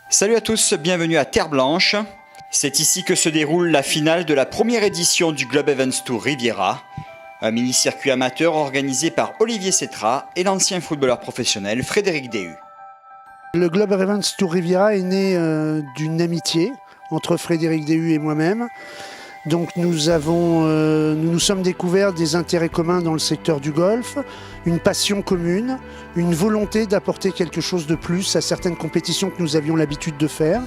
Salut à tous, bienvenue à Terre Blanche. C'est ici que se déroule la finale de la première édition du Globe Events Tour Riviera, un mini-circuit amateur organisé par Olivier Cetra et l'ancien footballeur professionnel Frédéric Déhu. Le Globe Events Tour Riviera est né d'une amitié entre Frédéric Déhu et moi-même. Donc nous nous sommes découverts des intérêts communs dans le secteur du golf, une passion commune, une volonté d'apporter quelque chose de plus à certaines compétitions que nous avions l'habitude de faire.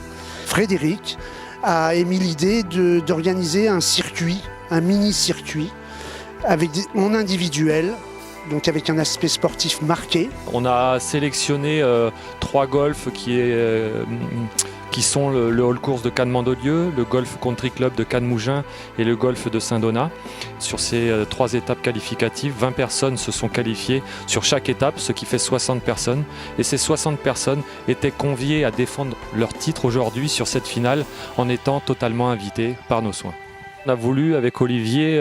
Frédéric a émis l'idée d'organiser un circuit, un mini-circuit, en individuel, donc avec un aspect sportif marqué. On a sélectionné 3 golfs qui sont le Hall Course de Cannes-Mandelieu, le Golf Country Club de Cannes-Mougins et le Golf de Saint-Donat. Sur ces 3 étapes qualificatives, 20 personnes se sont qualifiées sur chaque étape, ce qui fait 60 personnes. Et ces 60 personnes étaient conviées à défendre leur titre aujourd'hui sur cette finale en étant totalement invitées par nos soins. On a voulu, avec Olivier,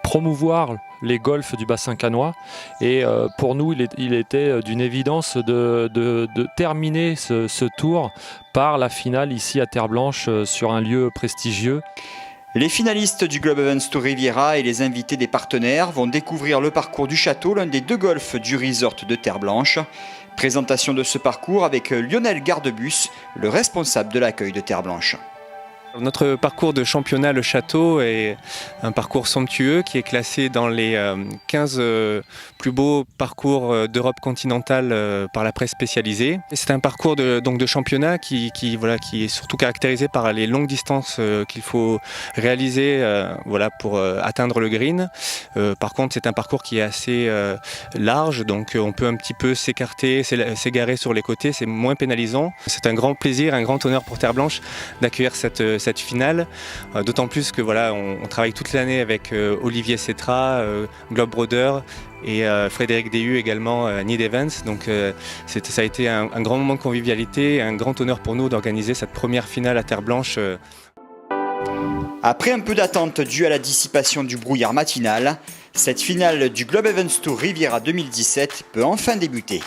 promouvoir les golfs du bassin cannois et pour nous il était d'une évidence de terminer ce tour par la finale ici à Terre Blanche sur un lieu prestigieux. Les finalistes du Globe Events Tour Riviera et les invités des partenaires vont découvrir le parcours du château, l'un des 2 golfs du resort de Terre Blanche. Présentation de ce parcours avec Lionel Gardebus, le responsable de l'accueil de Terre Blanche. Notre parcours de championnat Le Château est un parcours somptueux qui est classé dans les 15 plus beaux parcours d'Europe continentale par la presse spécialisée. C'est un parcours de championnat qui est surtout caractérisé par les longues distances qu'il faut réaliser pour atteindre le green. Par contre, c'est un parcours qui est assez large, donc on peut un petit peu s'écarter, s'égarer sur les côtés, c'est moins pénalisant. C'est un grand plaisir, un grand honneur pour Terre Blanche d'accueillir cette finale, d'autant plus que on travaille toute l'année avec Olivier Cetra, Globe Brother et Frédéric Déhu également Need Events. Donc ça a été un grand moment de convivialité, un grand honneur pour nous d'organiser cette première finale à Terre Blanche. Après un peu d'attente due à la dissipation du brouillard matinal, cette finale du Globe Events Tour Riviera 2017 peut enfin débuter.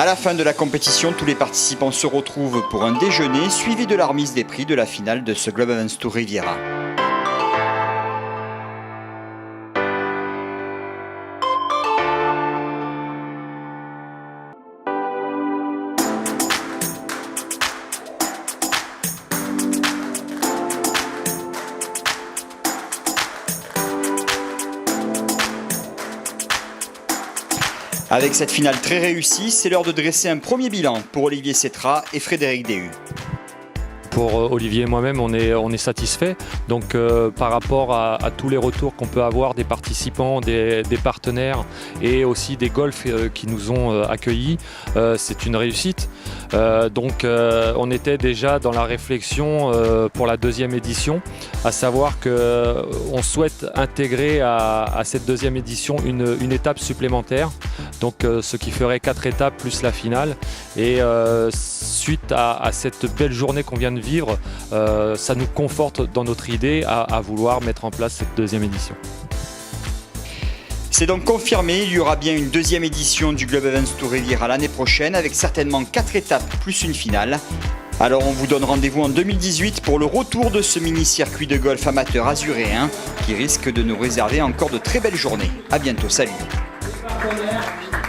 À la fin de la compétition, tous les participants se retrouvent pour un déjeuner suivi de la remise des prix de la finale de ce Globe Events Tour Riviera. Avec cette finale très réussie, c'est l'heure de dresser un premier bilan pour Olivier Cetra et Frédéric Déhu. Pour Olivier et moi-même, on est satisfait. Donc par rapport à tous les retours qu'on peut avoir des participants, des partenaires et aussi des golfs qui nous ont accueillis, c'est une réussite. Donc on était déjà dans la réflexion pour la deuxième édition, à savoir qu'on souhaite intégrer à cette deuxième édition une étape supplémentaire, donc ce qui ferait 4 étapes plus la finale. Et suite à cette belle journée qu'on vient de vivre, ça nous conforte dans notre idée à vouloir mettre en place cette deuxième édition. C'est donc confirmé, il y aura bien une deuxième édition du Globe Events Tour Riviera l'année prochaine avec certainement 4 étapes plus une finale. Alors on vous donne rendez-vous en 2018 pour le retour de ce mini-circuit de golf amateur azuréen qui risque de nous réserver encore de très belles journées. A bientôt, salut.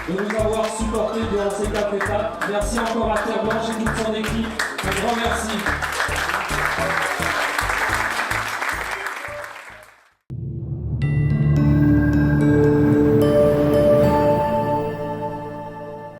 De nous avoir supportés durant ces 4 étapes. Merci encore à Terre Blanche et toute son équipe. Un grand merci.